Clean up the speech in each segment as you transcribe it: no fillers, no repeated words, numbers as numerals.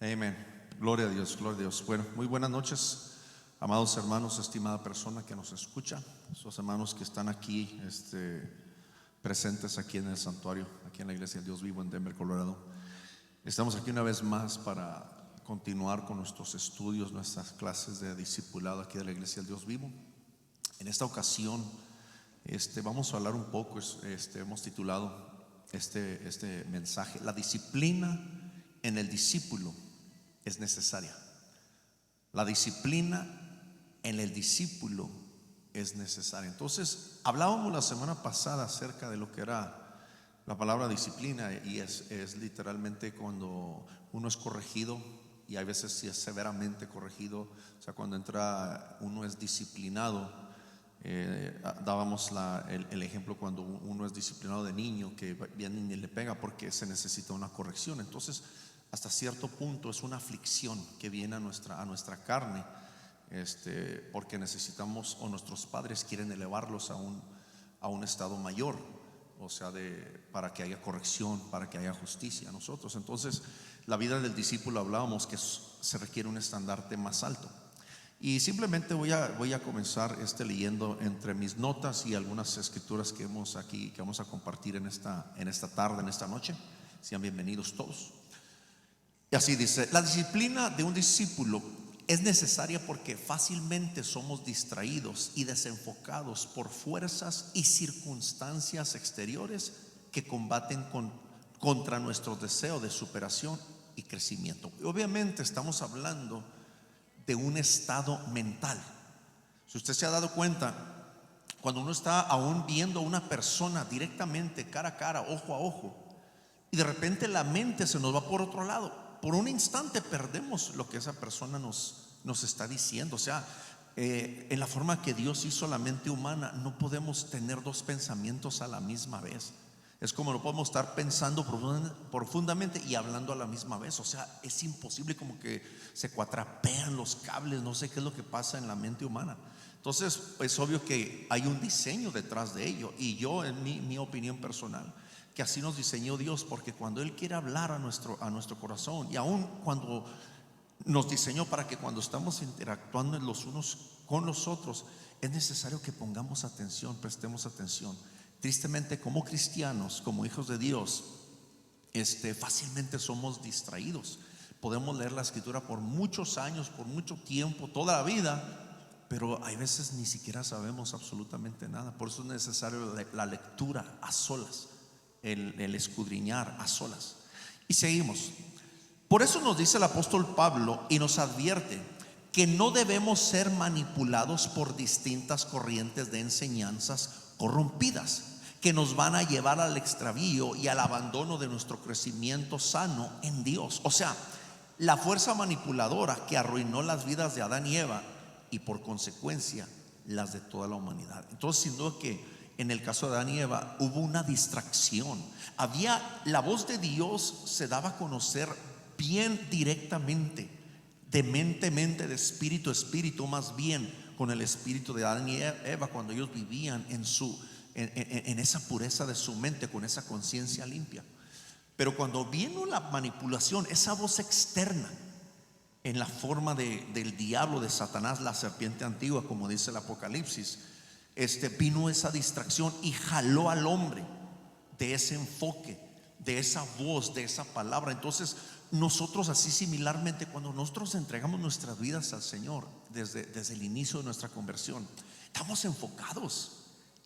Amén. Gloria a Dios, gloria a Dios. Bueno, muy buenas noches, amados hermanos, estimada persona que nos escucha, esos hermanos que están aquí presentes aquí en el santuario, aquí en la Iglesia del Dios Vivo en Denver, Colorado. Estamos aquí una vez más para continuar con nuestros estudios, nuestras clases de discipulado aquí de la Iglesia del Dios Vivo. En esta ocasión vamos a hablar un poco, hemos titulado este mensaje: la disciplina en el discípulo es necesaria. La disciplina en el discípulo es necesaria. Entonces, hablábamos la semana pasada acerca de lo que era la palabra disciplina, y es literalmente cuando uno es corregido, y a veces sí es severamente corregido. O sea, cuando uno es disciplinado. Dábamos el ejemplo cuando uno es disciplinado de niño, que viene y le pega porque se necesita una corrección. Entonces, hasta cierto punto es una aflicción que viene a nuestra carne, porque necesitamos, o nuestros padres quieren elevarlos a un estado mayor, o sea, para que haya corrección, para que haya justicia a nosotros. Entonces, la vida del discípulo, hablábamos que se requiere un estandarte más alto. Y simplemente voy a comenzar leyendo entre mis notas y algunas escrituras que vamos a compartir en esta tarde, en esta noche. Sean bienvenidos todos. Y así dice: la disciplina de un discípulo es necesaria porque fácilmente somos distraídos y desenfocados por fuerzas y circunstancias exteriores que combaten contra nuestro deseo de superación y crecimiento. Y obviamente estamos hablando de un estado mental. Si usted se ha dado cuenta, cuando uno está aún viendo a una persona directamente, cara a cara, ojo a ojo, y de repente la mente se nos va por otro lado, por un instante perdemos lo que esa persona nos está diciendo. O sea, en la forma que Dios hizo la mente humana, no podemos tener dos pensamientos a la misma vez. Es como no podemos estar pensando profundamente y hablando a la misma vez. O sea, es imposible, como que se cuatrapean los cables. No sé qué es lo que pasa en la mente humana. Entonces, es obvio que hay un diseño detrás de ello. Y yo, en mi opinión personal, que así nos diseñó Dios, porque cuando Él quiere hablar a nuestro corazón, y aún cuando nos diseñó para que cuando estamos interactuando los unos con los otros, es necesario que pongamos atención, prestemos atención. Tristemente, como cristianos, como hijos de Dios, fácilmente somos distraídos. Podemos leer la escritura por muchos años, por mucho tiempo, toda la vida, pero hay veces ni siquiera sabemos absolutamente nada. Por eso es necesario la lectura a solas, el escudriñar a solas. Y seguimos. Por eso nos dice el apóstol Pablo y nos advierte que no debemos ser manipulados por distintas corrientes de enseñanzas corrompidas que nos van a llevar al extravío y al abandono de nuestro crecimiento sano en Dios. O sea, la fuerza manipuladora que arruinó las vidas de Adán y Eva, y por consecuencia las de toda la humanidad. Entonces, sin duda que en el caso de Adán y Eva hubo una distracción. La voz de Dios se daba a conocer bien directamente, de mente, de espíritu a espíritu, más bien con el espíritu de Adán y Eva, cuando ellos vivían en esa pureza de su mente, con esa conciencia limpia. Pero cuando vino la manipulación, esa voz externa, en la forma del diablo, de Satanás, la serpiente antigua, como dice el Apocalipsis, vino esa distracción y jaló al hombre de ese enfoque, de esa voz, de esa palabra. Entonces, nosotros así similarmente, cuando nosotros entregamos nuestras vidas al Señor desde el inicio de nuestra conversión, estamos enfocados.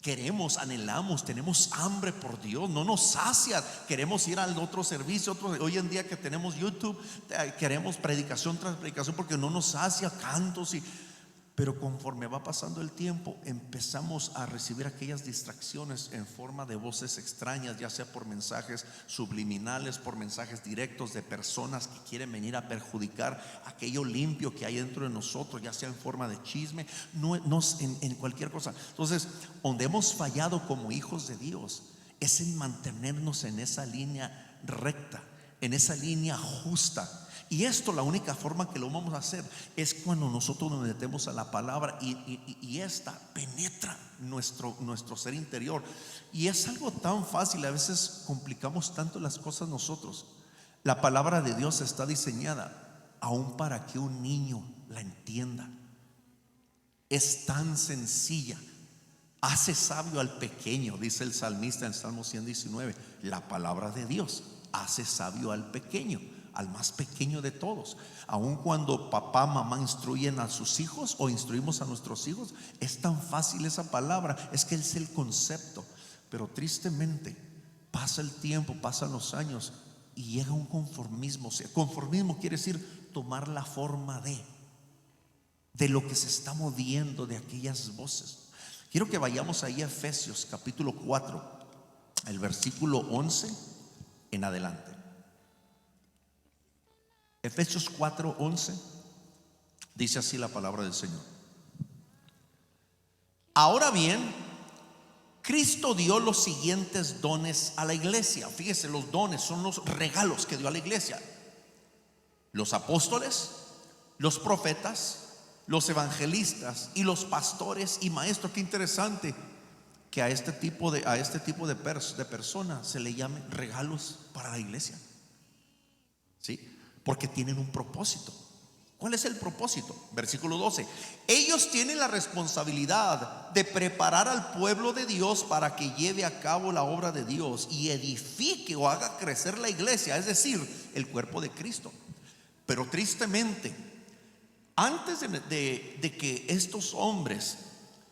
Queremos, anhelamos, tenemos hambre por Dios, no nos sacia. Queremos ir al otro servicio, hoy en día que tenemos YouTube, queremos predicación tras predicación porque no nos sacia, cantos. Pero conforme va pasando el tiempo, empezamos a recibir aquellas distracciones en forma de voces extrañas, ya sea por mensajes subliminales, por mensajes directos de personas que quieren venir a perjudicar aquello limpio que hay dentro de nosotros, ya sea en forma de chisme, en cualquier cosa. Entonces, donde hemos fallado como hijos de Dios es en mantenernos en esa línea recta, en esa línea justa. Y esto, la única forma que lo vamos a hacer es cuando nosotros nos metemos a la palabra y esta penetra nuestro ser interior. Y es algo tan fácil, a veces complicamos tanto las cosas nosotros. La palabra de Dios está diseñada aún para que un niño la entienda. Es tan sencilla. Hace sabio al pequeño, dice el salmista en Salmo 119. La palabra de Dios hace sabio al pequeño, al más pequeño de todos. Aun cuando papá, mamá instruyen a sus hijos o instruimos a nuestros hijos, es tan fácil esa palabra, es que es el concepto. Pero tristemente pasa el tiempo, pasan los años y llega un conformismo. O sea, conformismo quiere decir tomar la forma de lo que se está moviendo, de aquellas voces. Quiero que vayamos ahí a Efesios capítulo 4, el versículo 11 en adelante. Efesios 4:11 dice así la palabra del Señor. Ahora bien, Cristo dio los siguientes dones a la iglesia. Fíjese, los dones son los regalos que dio a la iglesia: los apóstoles, los profetas, los evangelistas y los pastores y maestros. Qué interesante que a este tipo de personas se le llame regalos para la iglesia, ¿sí? Porque tienen un propósito. ¿Cuál es el propósito? Versículo 12. Ellos tienen la responsabilidad de preparar al pueblo de Dios para que lleve a cabo la obra de Dios y edifique o haga crecer la iglesia, es decir, el cuerpo de Cristo. Pero tristemente, antes de que estos hombres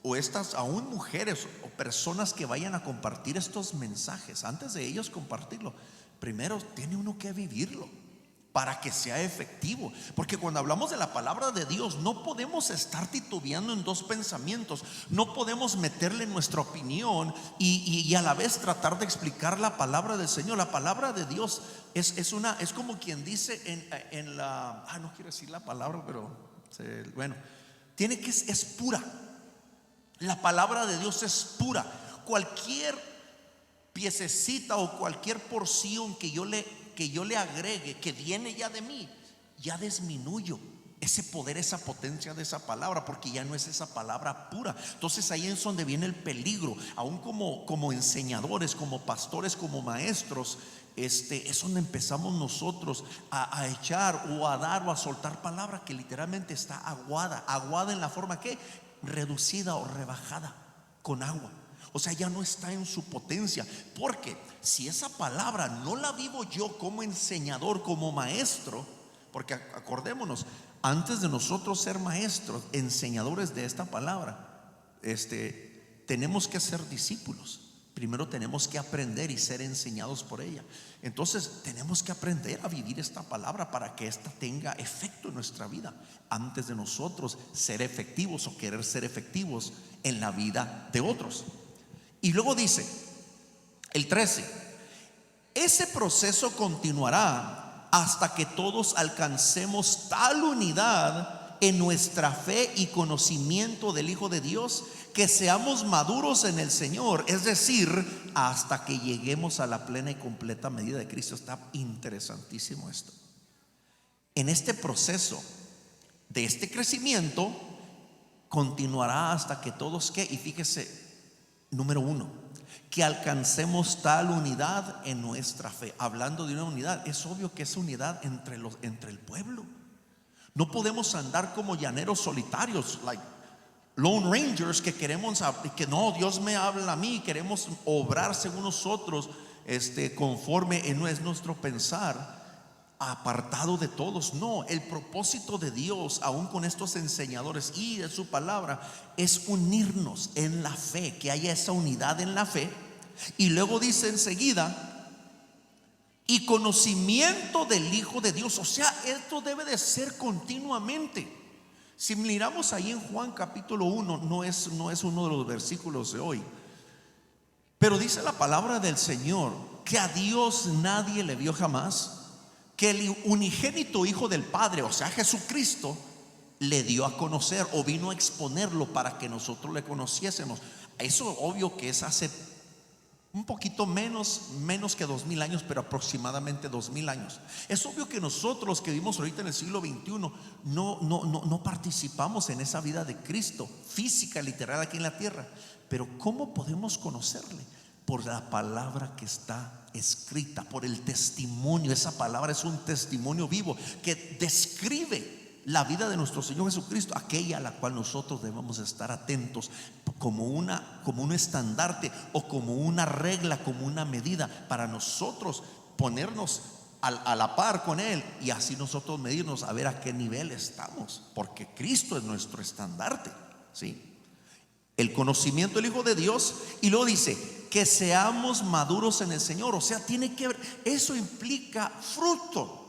o estas aún mujeres o personas que vayan a compartir estos mensajes, antes de ellos compartirlo, primero tiene uno que vivirlo para que sea efectivo. Porque cuando hablamos de la palabra de Dios, no podemos estar titubeando en dos pensamientos. No podemos meterle nuestra opinión y a la vez tratar de explicar la palabra del Señor. La palabra de Dios es como quien dice en la no quiero decir la palabra, pero bueno, es pura. La palabra de Dios es pura. Cualquier piececita o cualquier porción que yo le agregue, que viene ya de mí, ya disminuyo ese poder, esa potencia de esa palabra, porque ya no es esa palabra pura. Entonces ahí es donde viene el peligro. Aún como enseñadores, como pastores, como maestros, es donde empezamos nosotros a echar o a dar o a soltar palabra que literalmente está aguada en la forma que reducida o rebajada con agua. O sea, ya no está en su potencia. Porque si esa palabra no la vivo yo como enseñador, como maestro, porque acordémonos, antes de nosotros ser maestros, enseñadores de esta palabra, tenemos que ser discípulos. Primero tenemos que aprender y ser enseñados por ella. Entonces tenemos que aprender a vivir esta palabra para que esta tenga efecto en nuestra vida, antes de nosotros ser efectivos o querer ser efectivos en la vida de otros. Y luego dice el 13: ese proceso continuará hasta que todos alcancemos tal unidad en nuestra fe y conocimiento del Hijo de Dios, que seamos maduros en el Señor, es decir, hasta que lleguemos a la plena y completa medida de Cristo. Está interesantísimo esto. En este proceso de este crecimiento continuará hasta que todos y fíjese, número 1, que alcancemos tal unidad en nuestra fe. Hablando de una unidad, es obvio que es unidad entre el pueblo. No podemos andar como llaneros solitarios, like Lone Rangers, que queremos que no, Dios me habla a mí, queremos obrar según nosotros, conforme no es nuestro pensar, apartado de todos. No, el propósito de Dios, aún con estos enseñadores y de su palabra, es unirnos en la fe, que haya esa unidad en la fe. Y luego dice enseguida, y conocimiento del Hijo de Dios. O sea, esto debe de ser continuamente. Si miramos ahí en Juan capítulo 1, no es uno de los versículos de hoy, pero dice la palabra del Señor que a Dios nadie le vio jamás, que el unigénito Hijo del Padre, o sea Jesucristo, le dio a conocer o vino a exponerlo para que nosotros le conociésemos. Eso obvio que es hace un poquito menos que 2000 años, pero aproximadamente 2000 años. Es obvio que nosotros que vivimos ahorita en el siglo XXI no participamos en esa vida de Cristo física, literal, aquí en la tierra. Pero ¿cómo podemos conocerle? por la palabra que está escrita, por el testimonio. Esa palabra es un testimonio vivo que describe la vida de nuestro Señor Jesucristo, aquella a la cual nosotros debemos estar atentos como un estandarte o como una regla, como una medida para nosotros ponernos a la par con Él y así nosotros medirnos a ver a qué nivel estamos, porque Cristo es nuestro estandarte, ¿sí? El conocimiento del Hijo de Dios, y luego dice que seamos maduros en el Señor. O sea, tiene que ver, eso implica fruto.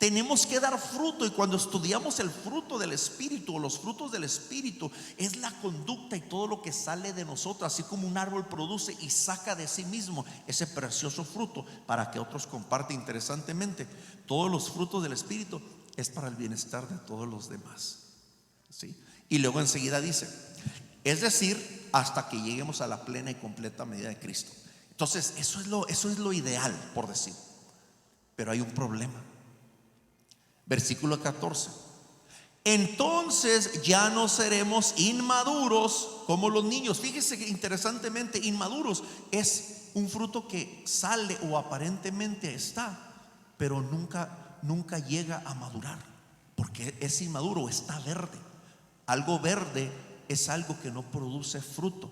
Tenemos que dar fruto, y cuando estudiamos el fruto del Espíritu o los frutos del Espíritu, es la conducta y todo lo que sale de nosotros, así como un árbol produce y saca de sí mismo ese precioso fruto para que otros compartan. Interesantemente, todos los frutos del Espíritu es para el bienestar de todos los demás, ¿sí? Y luego enseguida dice, es decir, hasta que lleguemos a la plena y completa medida de Cristo. Entonces, eso es lo ideal, por decir. Pero hay un problema. Versículo 14. Entonces ya no seremos inmaduros como los niños. Fíjese que interesantemente, inmaduros es un fruto que sale o aparentemente está, pero nunca llega a madurar, porque es inmaduro, está verde. Algo verde es algo que no produce fruto,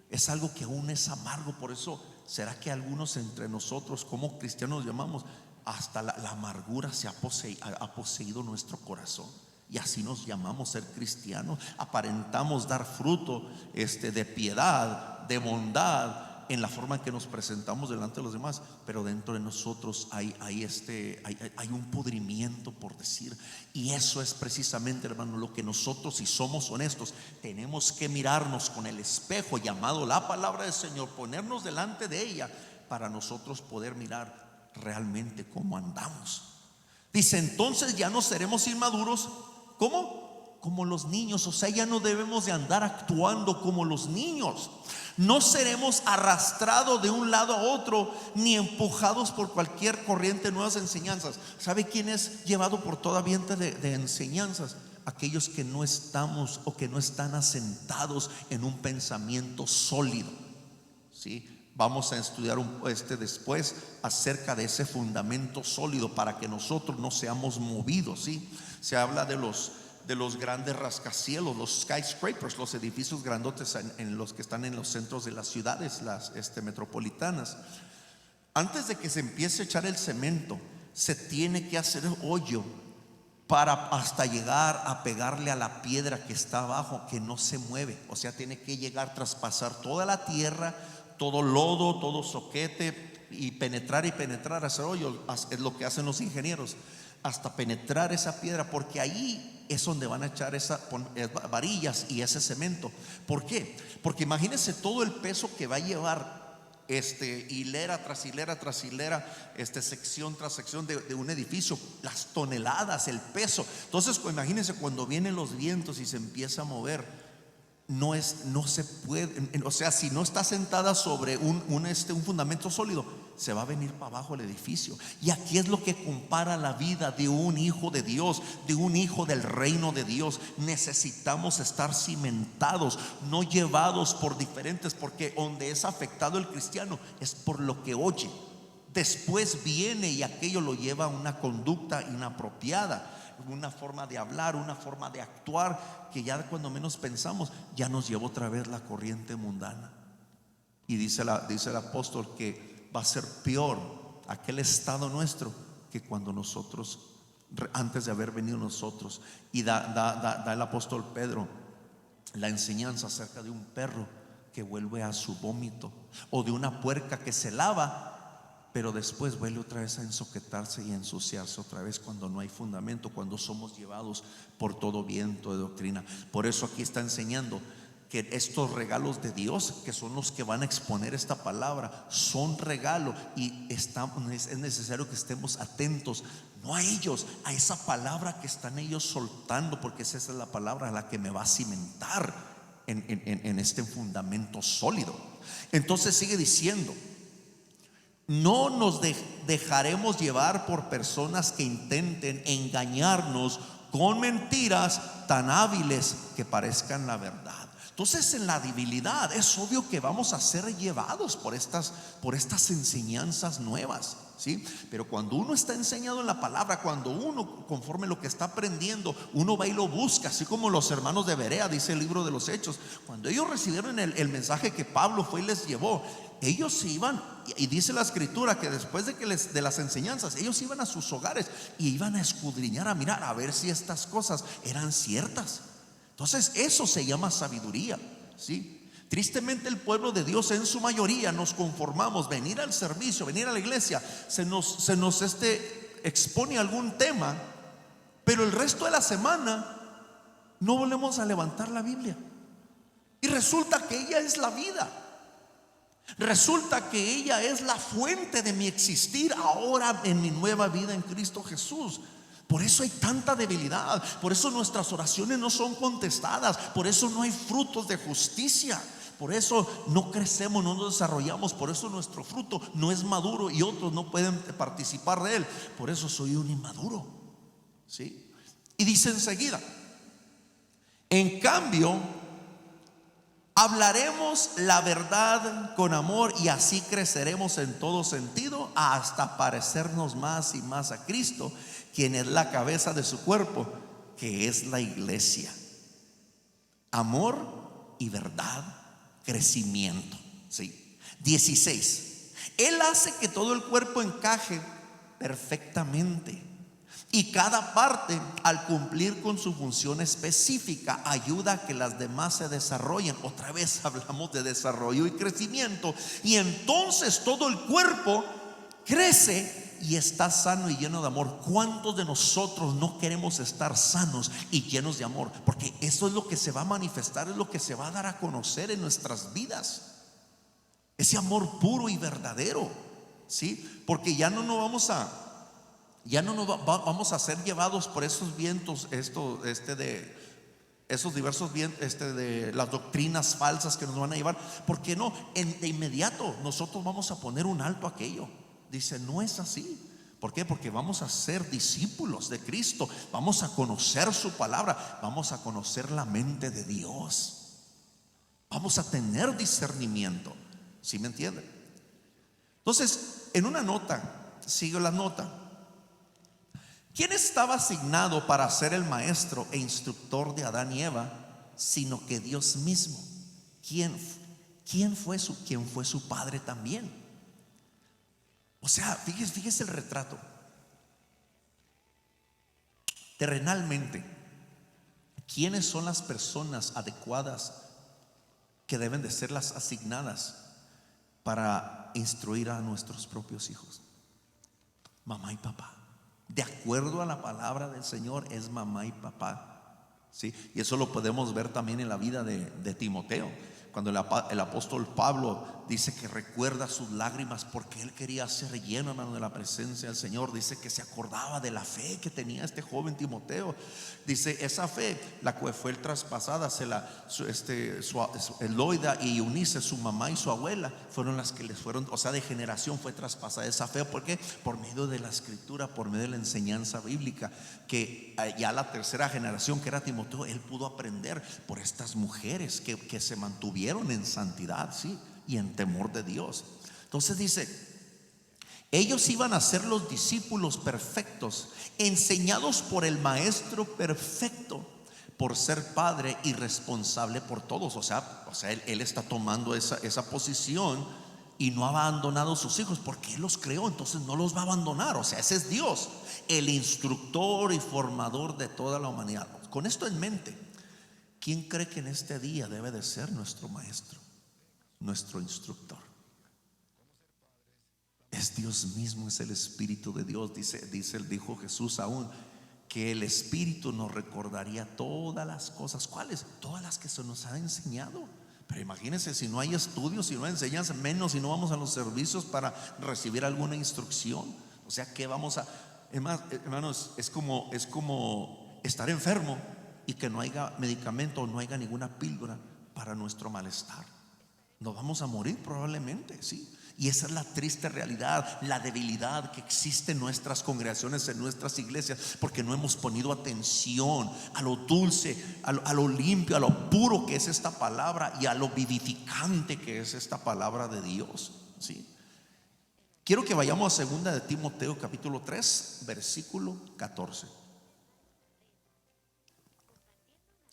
es algo que aún es amargo. Por eso será que algunos entre nosotros como cristianos llamamos, hasta la amargura se ha poseído nuestro corazón, y así nos llamamos ser cristianos. Aparentamos dar fruto de piedad, de bondad, en la forma en que nos presentamos delante de los demás, pero dentro de nosotros hay un pudrimiento, por decir. Y eso es precisamente, hermano, lo que nosotros, si somos honestos, tenemos que mirarnos con el espejo llamado la palabra del Señor, ponernos delante de ella para nosotros poder mirar realmente cómo andamos. Dice, entonces ya no seremos inmaduros. ¿Cómo? Como los niños. O sea, ya no debemos de andar actuando como los niños. No seremos arrastrados de un lado a otro, ni empujados por cualquier corriente de nuevas enseñanzas. ¿Sabe quién es llevado por toda viento de enseñanzas? Aquellos que no estamos o que no están asentados en un pensamiento sólido, ¿sí? Vamos a estudiar después acerca de ese fundamento sólido para que nosotros no seamos movidos, ¿sí? Se habla de los grandes rascacielos, los skyscrapers, los edificios grandotes en los que están en los centros de las ciudades, las metropolitanas. Antes de que se empiece a echar el cemento, se tiene que hacer el hoyo para hasta llegar a pegarle a la piedra que está abajo, que no se mueve. O sea, tiene que llegar, traspasar toda la tierra, todo lodo, todo soquete, y penetrar, hacer hoyo. Es lo que hacen los ingenieros, hasta penetrar esa piedra, porque ahí es donde van a echar esas varillas y ese cemento. ¿Por qué? Porque imagínense todo el peso que va a llevar hilera tras hilera tras hilera, sección tras sección de un edificio, las toneladas, el peso. Entonces, imagínense cuando vienen los vientos y se empieza a mover. No se puede, o sea, si no está sentada sobre un fundamento sólido, se va a venir para abajo el edificio. Y aquí es lo que compara la vida de un hijo de Dios, de un hijo del reino de Dios. Necesitamos estar cimentados, no llevados por diferentes, porque donde es afectado el cristiano es por lo que oye. Después viene y aquello lo lleva a una conducta inapropiada, una forma de hablar, una forma de actuar, que ya cuando menos pensamos ya nos llevó otra vez la corriente mundana. Y dice el apóstol que va a ser peor aquel estado nuestro que cuando nosotros, antes de haber venido nosotros. Y da el apóstol Pedro la enseñanza acerca de un perro que vuelve a su vómito, o de una puerca que se lava, pero después vuelve otra vez a ensoquetarse y a ensuciarse otra vez, cuando no hay fundamento, cuando somos llevados por todo viento de doctrina. Por eso aquí está enseñando que estos regalos de Dios, que son los que van a exponer esta palabra, son regalo, y es necesario que estemos atentos, no a ellos, a esa palabra que están ellos soltando, porque esa es la palabra a la que me va a cimentar en este fundamento sólido. Entonces sigue diciendo: no nos dejaremos llevar por personas que intenten engañarnos con mentiras tan hábiles que parezcan la verdad. Entonces, en la debilidad es obvio que vamos a ser llevados por estas enseñanzas nuevas, ¿sí? Pero cuando uno está enseñado en la palabra, cuando uno, conforme lo que está aprendiendo, uno va y lo busca, así como los hermanos de Berea, dice el libro de los Hechos, cuando ellos recibieron el mensaje que Pablo fue y les llevó, ellos se iban, y dice la escritura que después de las enseñanzas, ellos iban a sus hogares y iban a escudriñar, a mirar, a ver si estas cosas eran ciertas. Entonces eso se llama sabiduría, ¿sí? Tristemente el pueblo de Dios en su mayoría nos conformamos, venir al servicio, venir a la iglesia, se nos expone algún tema, pero el resto de la semana no volvemos a levantar la Biblia. Y resulta que ella es la vida. Resulta que ella es la fuente de mi existir ahora en mi nueva vida en Cristo Jesús. Por eso hay tanta debilidad, por eso nuestras oraciones no son contestadas, por eso no hay frutos de justicia, por eso no crecemos, no nos desarrollamos, por eso nuestro fruto no es maduro y otros no pueden participar de él. Por eso soy un inmaduro, ¿sí? Y dice enseguida: en cambio, hablaremos la verdad con amor y así creceremos en todo sentido hasta parecernos más y más a Cristo, quien es la cabeza de su cuerpo, que es la iglesia. Amor y verdad, crecimiento, ¿sí? 16. Él hace que todo el cuerpo encaje perfectamente, y cada parte, al cumplir con su función específica, ayuda a que las demás se desarrollen. Otra vez hablamos de desarrollo y crecimiento, y entonces todo el cuerpo crece y está sano y lleno de amor. ¿Cuántos de nosotros no queremos estar sanos y llenos de amor? Porque eso es lo que se va a manifestar, es lo que se va a dar a conocer en nuestras vidas, ese amor puro y verdadero, ¿sí? Porque ya no nos vamos a ser llevados por esos vientos, esos diversos vientos, de las doctrinas falsas que nos van a llevar. Porque no, de inmediato nosotros vamos a poner un alto a aquello. Dice, no es así. ¿Por qué? Porque vamos a ser discípulos de Cristo, vamos a conocer su palabra, vamos a conocer la mente de Dios, vamos a tener discernimiento. ¿Sí me entienden? Entonces, en una nota, sigo la nota. ¿Quién estaba asignado para ser el maestro e instructor de Adán y Eva, sino que Dios mismo? ¿Quién fue su padre también? O sea, fíjese el retrato. Terrenalmente, ¿quiénes son las personas adecuadas que deben de ser las asignadas para instruir a nuestros propios hijos? Mamá y papá. De acuerdo a la palabra del Señor, es mamá y papá, ¿sí? Y eso lo podemos ver también en la vida de Timoteo, cuando el apóstol Pablo dice que recuerda sus lágrimas porque él quería ser lleno, hermano, de la presencia del Señor. Dice que se acordaba de la fe que tenía este joven Timoteo. Dice, esa fe, la cual fue traspasada, Eloida y Eunice, su mamá y su abuela, fueron las que les fueron, o sea, de generación fue traspasada esa fe. ¿Por qué? Por medio de la escritura, por medio de la enseñanza bíblica, que ya la tercera generación, que era Timoteo, él pudo aprender por estas mujeres que se mantuvieron en santidad, ¿sí? Y en temor de Dios. Entonces dice, ellos iban a ser los discípulos perfectos, enseñados por el maestro perfecto, por ser padre y responsable por todos. O sea, él está tomando esa posición y no ha abandonado a sus hijos porque él los creó, entonces no los va a abandonar. O sea, ese es Dios, el instructor y formador de toda la humanidad. Con esto en mente, ¿quién cree que en este día debe de ser nuestro maestro, nuestro instructor? Es Dios mismo, es el Espíritu de Dios. Dijo Jesús aún que el Espíritu nos recordaría todas las cosas. ¿Cuáles? Todas las que se nos ha enseñado. Pero imagínense, si no hay estudios, si no hay enseñanza, menos si no vamos a los servicios para recibir alguna instrucción. O sea, ¿qué vamos a? Hermanos, es como estar enfermo y que no haya medicamento, no haya ninguna píldora para nuestro malestar. Nos vamos a morir probablemente, sí. Y esa es la triste realidad, la debilidad que existe en nuestras congregaciones, en nuestras iglesias, porque no hemos ponido atención a lo dulce, a lo limpio, a lo puro que es esta palabra y a lo vivificante que es esta palabra de Dios, ¿sí? Quiero que vayamos a 2 de Timoteo capítulo 3 versículo 14.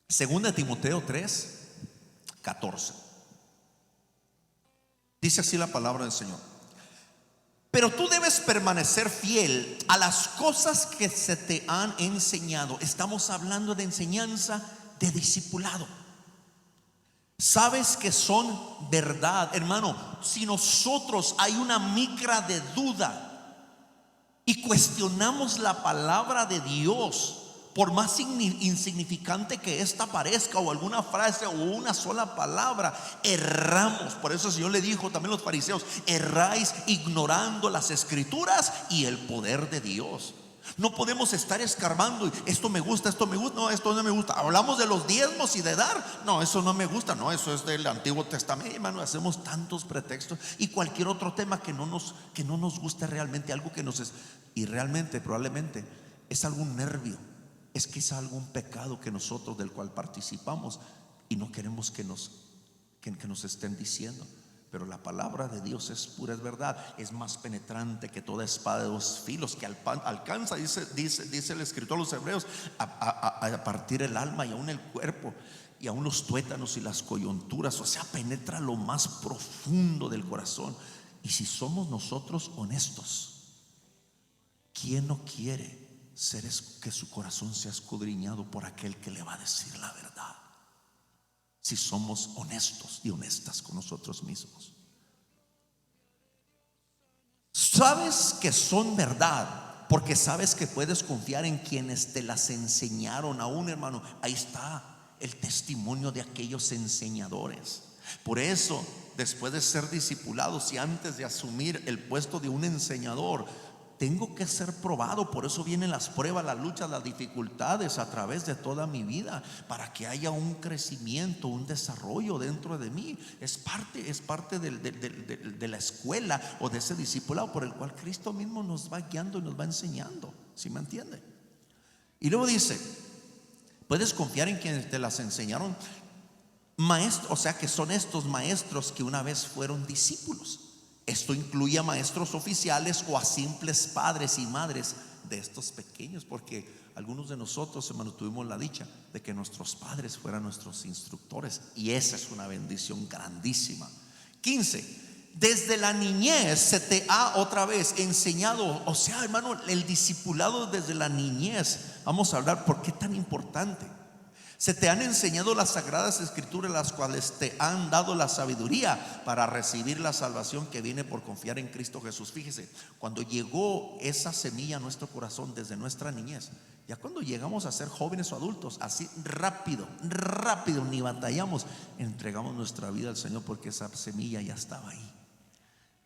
2 de Timoteo 3 14. Dice así la palabra del Señor: pero tú debes permanecer fiel a las cosas que se te han enseñado. Estamos hablando de enseñanza, de discipulado. Sabes que son verdad, hermano. Si nosotros hay una micra de duda y cuestionamos la palabra de Dios, por más insignificante que esta parezca, o alguna frase o una sola palabra, erramos. Por eso el Señor le dijo también a los fariseos: erráis ignorando las escrituras y el poder de Dios. No podemos estar escarbando y esto me gusta, no, esto no me gusta. Hablamos de los diezmos y de dar, no, eso no me gusta, no, eso es del Antiguo Testamento. Hermano, hacemos tantos pretextos y cualquier otro tema que no nos guste realmente, algo que nos es, y realmente probablemente es algún nervio, es quizá algún pecado que nosotros del cual participamos y no queremos que nos estén diciendo. Pero la palabra de Dios es pura, es verdad, es más penetrante que toda espada de dos filos, que alcanza, dice el escritor a los hebreos, a partir el alma y aún el cuerpo, y aún los tuétanos y las coyunturas. O sea, penetra lo más profundo del corazón. Y si somos nosotros honestos, ¿quién no quiere que su corazón sea escudriñado por aquel que le va a decir la verdad? Si somos honestos y honestas con nosotros mismos. Sabes que son verdad porque sabes que puedes confiar en quienes te las enseñaron. Aún, hermano, ahí está el testimonio de aquellos enseñadores. Por eso, después de ser discipulados y antes de asumir el puesto de un enseñador, tengo que ser probado. Por eso vienen las pruebas, las luchas, las dificultades a través de toda mi vida, para que haya un crecimiento, un desarrollo dentro de mí. Es parte de la escuela o de ese discipulado por el cual Cristo mismo nos va guiando y nos va enseñando. ¿Sí me entiende? Y luego dice: puedes confiar en quienes te las enseñaron, maestros, o sea que son estos maestros que una vez fueron discípulos. Esto incluye a maestros oficiales o a simples padres y madres de estos pequeños, porque algunos de nosotros, hermanos, tuvimos la dicha de que nuestros padres fueran nuestros instructores, y esa es una bendición grandísima. 15. Desde la niñez se te ha otra vez enseñado. O sea, hermano, el discipulado desde la niñez. Vamos a hablar por qué tan importante. Se te han enseñado las sagradas escrituras, las cuales te han dado la sabiduría para recibir la salvación que viene por confiar en Cristo Jesús. Fíjese, cuando llegó esa semilla a nuestro corazón desde nuestra niñez, ya cuando llegamos a ser jóvenes o adultos, así rápido, ni batallamos, entregamos nuestra vida al Señor, porque esa semilla ya estaba ahí.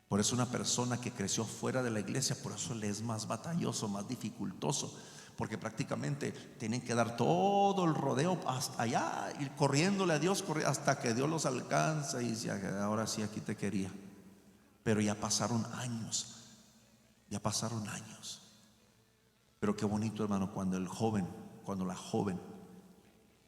Por eso una persona que creció fuera de la iglesia, por eso le es más batalloso, más dificultoso, porque prácticamente tienen que dar todo el rodeo hasta allá, ir corriéndole a Dios, hasta que Dios los alcanza y dice: ahora sí, aquí te quería. Pero ya pasaron años. Pero qué bonito, hermano, cuando la joven,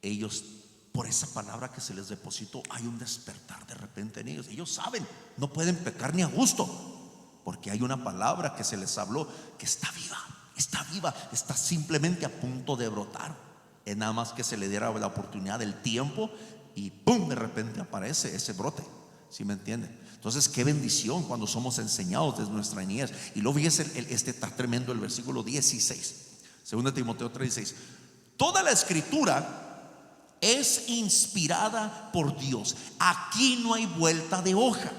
ellos, por esa palabra que se les depositó, hay un despertar de repente en ellos. Ellos saben, no pueden pecar ni a gusto, porque hay una palabra que se les habló que está viva, está simplemente a punto de brotar. Es nada más que se le diera la oportunidad del tiempo y ¡pum!, de repente aparece ese brote. ¿Sí me entiende? Entonces, qué bendición cuando somos enseñados desde nuestra niñez. Y luego fíjese, está tremendo el versículo 16, 2 Timoteo 3:16. Toda la escritura es inspirada por Dios. Aquí no hay vuelta de hoja.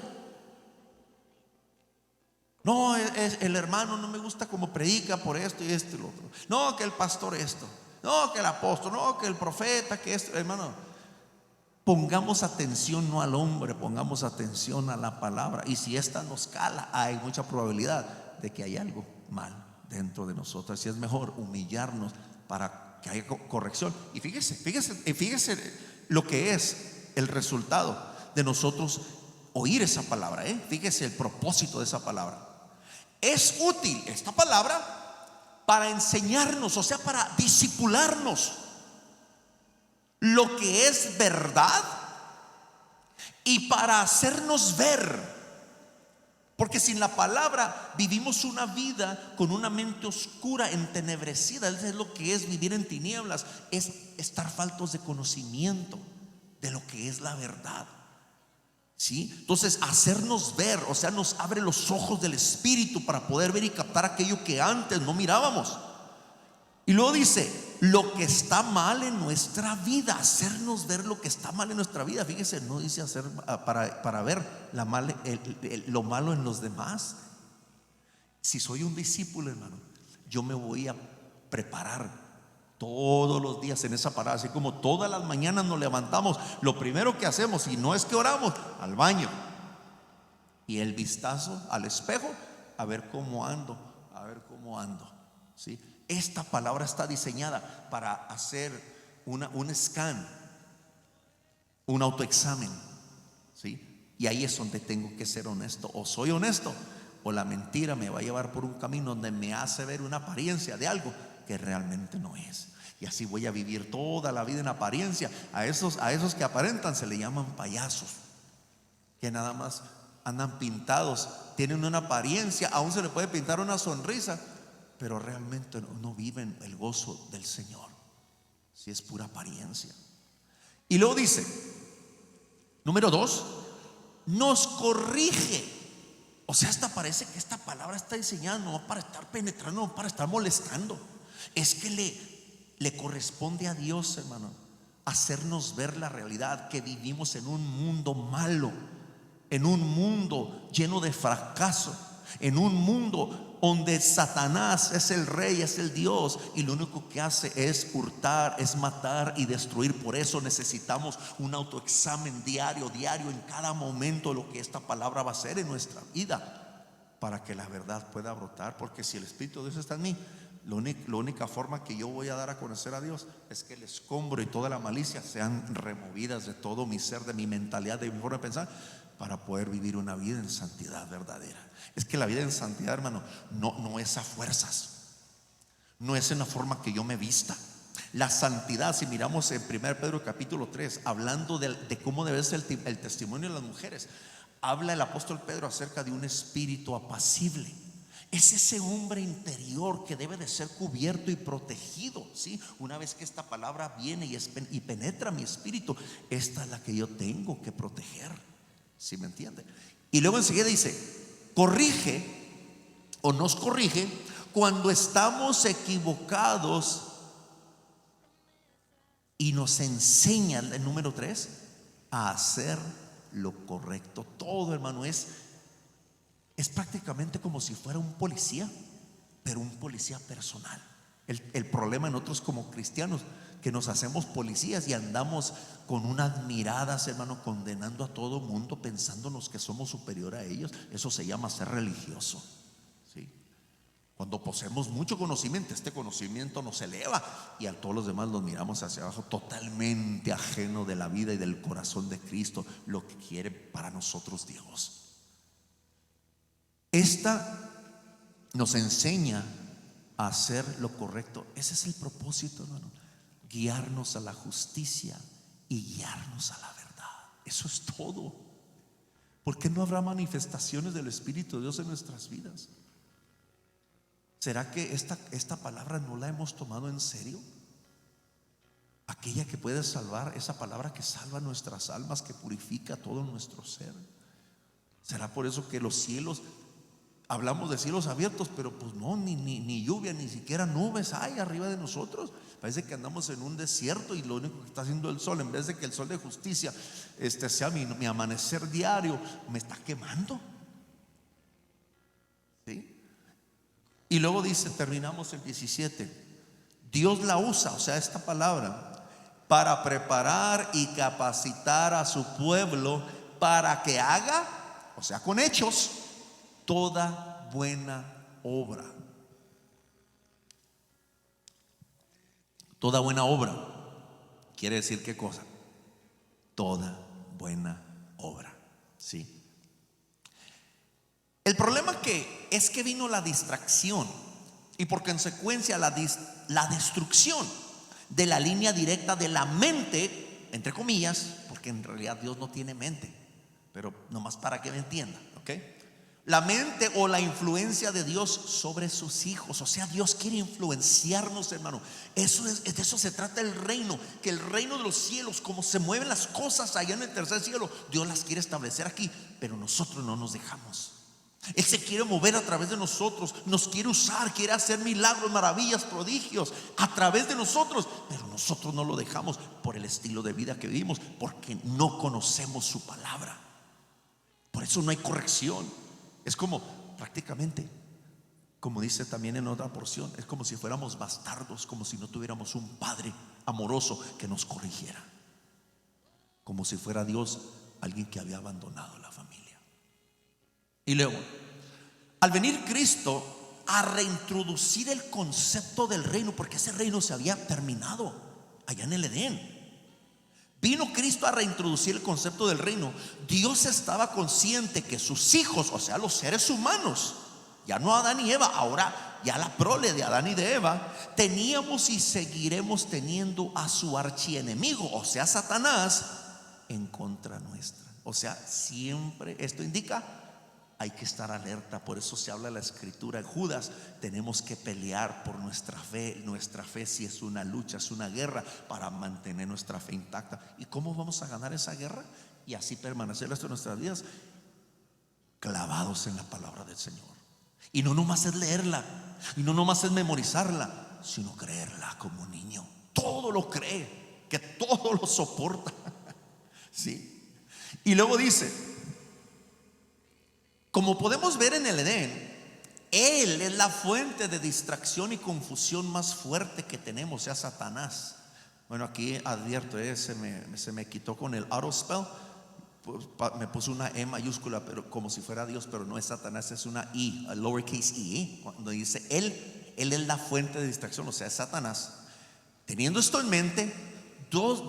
No, el hermano no me gusta como predica por esto y esto y lo otro. No, que el pastor esto. No, que el apóstol. No, que el profeta, que esto. Hermano, pongamos atención no al hombre, pongamos atención a la palabra. Y si esta nos cala, hay mucha probabilidad de que haya algo mal dentro de nosotros. Así es mejor humillarnos para que haya corrección. Y fíjese lo que es el resultado de nosotros oír esa palabra, fíjese el propósito de esa palabra. Es útil esta palabra para enseñarnos, o sea, para discipularnos lo que es verdad y para hacernos ver. Porque sin la palabra vivimos una vida con una mente oscura, entenebrecida. Eso es lo que es vivir en tinieblas, es estar faltos de conocimiento de lo que es la verdad. ¿Sí? Entonces, hacernos ver, o sea, nos abre los ojos del Espíritu para poder ver y captar aquello que antes no mirábamos. Y luego dice, lo que está mal en nuestra vida, hacernos ver lo que está mal en nuestra vida. Fíjese, no dice hacer para ver lo malo en los demás. Si soy un discípulo, hermano, yo me voy a preparar todos los días en esa parada. Así como todas las mañanas nos levantamos, lo primero que hacemos, y no es que oramos, al baño y el vistazo al espejo, a ver cómo ando, ¿sí? Esta palabra está diseñada para hacer un scan, un autoexamen, ¿sí? Y ahí es donde tengo que ser honesto. O soy honesto, o la mentira me va a llevar por un camino donde me hace ver una apariencia de algo que realmente no es. Y así voy a vivir toda la vida en apariencia. A esos que aparentan se le llaman payasos, que nada más andan pintados, tienen una apariencia. Aún se le puede pintar una sonrisa, pero realmente no viven el gozo del Señor. Si es pura apariencia. Y luego dice, número 2, nos corrige. O sea, hasta parece que esta palabra está diseñada no para estar penetrando, no para estar molestando. Es que le corresponde a Dios, hermano, hacernos ver la realidad, que vivimos en un mundo malo, en un mundo lleno de fracaso, en un mundo donde Satanás es el rey, es el Dios, y lo único que hace es hurtar, es matar y destruir. Por eso necesitamos un autoexamen diario en cada momento, lo que esta palabra va a hacer en nuestra vida, para que la verdad pueda brotar. Porque si el Espíritu de Dios está en mí, la única forma que yo voy a dar a conocer a Dios es que el escombro y toda la malicia sean removidas de todo mi ser, de mi mentalidad, de mi forma de pensar, para poder vivir una vida en santidad verdadera. Es que la vida en santidad, hermano, no es a fuerzas, no es en la forma que yo me vista. La santidad, si miramos en 1 Pedro capítulo 3, hablando de cómo debe ser el testimonio de las mujeres, habla el apóstol Pedro acerca de un espíritu apacible. Es ese hombre interior que debe de ser cubierto y protegido, ¿sí? Una vez que esta palabra viene y penetra mi espíritu, esta es la que yo tengo que proteger, ¿sí me entiende? Y luego enseguida dice, corrige o nos corrige cuando estamos equivocados, y nos enseña, el número 3, a hacer lo correcto. Todo, hermano, es prácticamente como si fuera un policía, pero un policía personal. El problema en nosotros como cristianos, que nos hacemos policías y andamos con unas miradas, hermano, condenando a todo mundo, pensándonos que somos superior a ellos. Eso se llama ser religioso, ¿sí? Cuando poseemos mucho conocimiento, este conocimiento nos eleva y a todos los demás los miramos hacia abajo, totalmente ajeno de la vida y del corazón de Cristo, lo que quiere para nosotros Dios. Esta nos enseña a hacer lo correcto. Ese es el propósito, hermano, guiarnos a la justicia y guiarnos a la verdad. Eso es todo. ¿Por qué no habrá manifestaciones del Espíritu de Dios en nuestras vidas? ¿Será que esta palabra no la hemos tomado en serio? Aquella que puede salvar, esa palabra que salva nuestras almas, que purifica todo nuestro ser. ¿Será por eso que los cielos, hablamos de cielos abiertos, pero pues no, ni lluvia, ni siquiera nubes hay arriba de nosotros? Parece que andamos en un desierto y lo único que está haciendo el sol, en vez de que el sol de justicia sea mi amanecer diario, me está quemando, ¿sí? Y luego dice, terminamos el 17, Dios la usa, o sea, esta palabra, para preparar y capacitar a su pueblo para que haga, o sea, con hechos, toda buena obra. Toda buena obra quiere decir ¿qué cosa? Toda buena obra, ¿sí? El problema es que vino la distracción y por consecuencia la destrucción de la línea directa de la mente, entre comillas, porque en realidad Dios no tiene mente, pero nomás para que me entiendan, ¿ok? La mente o la influencia de Dios sobre sus hijos. O sea, Dios quiere influenciarnos, hermano. De eso se trata el reino. Que el reino de los cielos, como se mueven las cosas allá en el tercer cielo, Dios las quiere establecer aquí, pero nosotros no nos dejamos. Él se quiere mover a través de nosotros, nos quiere usar, quiere hacer milagros, maravillas, prodigios a través de nosotros, pero nosotros no lo dejamos por el estilo de vida que vivimos, porque no conocemos su palabra. Por eso no hay corrección. Es como prácticamente, como dice también en otra porción, es como si fuéramos bastardos, como si no tuviéramos un padre amoroso que nos corrigiera, como si fuera Dios alguien que había abandonado la familia. Y luego, al venir Cristo a reintroducir el concepto del reino, porque ese reino se había terminado allá en el Edén. Vino Cristo a reintroducir el concepto del reino. Dios estaba consciente que sus hijos, o sea, los seres humanos, ya no Adán y Eva, ahora ya la prole de Adán y de Eva, teníamos y seguiremos teniendo a su archienemigo, o sea, Satanás, en contra nuestra. O sea, siempre esto indica, hay que estar alerta. Por eso se habla en la escritura en Judas, tenemos que pelear por nuestra fe. Nuestra fe si es una lucha, es una guerra, para mantener nuestra fe intacta. ¿Y cómo vamos a ganar esa guerra? Y así permanecer hasta nuestras vidas clavados en la palabra del Señor. Y no nomás es leerla, y no nomás es memorizarla, sino creerla como un niño. Todo lo cree, que todo lo soporta. ¿Sí? Y luego dice, como podemos ver en el Edén, Él es la fuente de distracción y confusión más fuerte que tenemos, sea Satanás. Bueno, aquí advierto, se me quitó con el auto spell. Me puso una E mayúscula, pero como si fuera Dios, pero no es Satanás, es una I, a lowercase i. Cuando dice Él es la fuente de distracción, o sea, es Satanás. Teniendo esto en mente,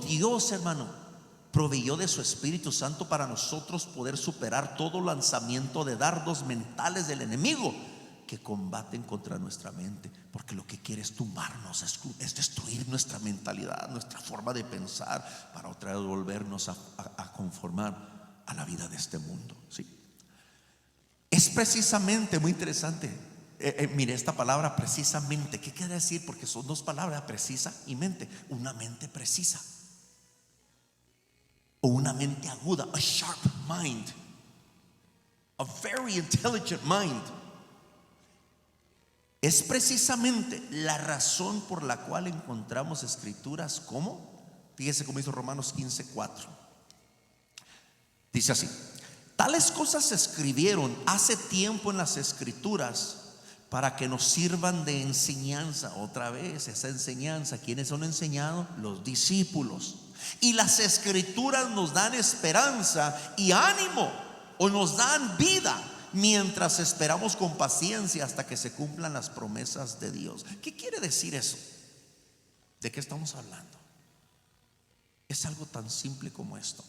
Dios, hermano, proveyó de su Espíritu Santo para nosotros poder superar todo lanzamiento de dardos mentales del enemigo que combaten contra nuestra mente, porque lo que quiere es tumbarnos, es destruir nuestra mentalidad, nuestra forma de pensar, para otra vez volvernos a conformar a la vida de este mundo. ¿Sí? Es precisamente muy interesante. Mire esta palabra precisamente, ¿qué quiere decir? Porque son dos palabras, precisa y mente. Una mente precisa o una mente aguda, a sharp mind, a very intelligent mind. Es precisamente la razón por la cual encontramos escrituras como, fíjese cómo dice Romanos 15:4. Dice así: tales cosas se escribieron hace tiempo en las escrituras para que nos sirvan de enseñanza. Otra vez esa enseñanza, ¿quiénes son enseñados? Los discípulos. Y las escrituras nos dan esperanza y ánimo, o nos dan vida, mientras esperamos con paciencia hasta que se cumplan las promesas de Dios. ¿Qué quiere decir eso? ¿De qué estamos hablando? Es algo tan simple como esto: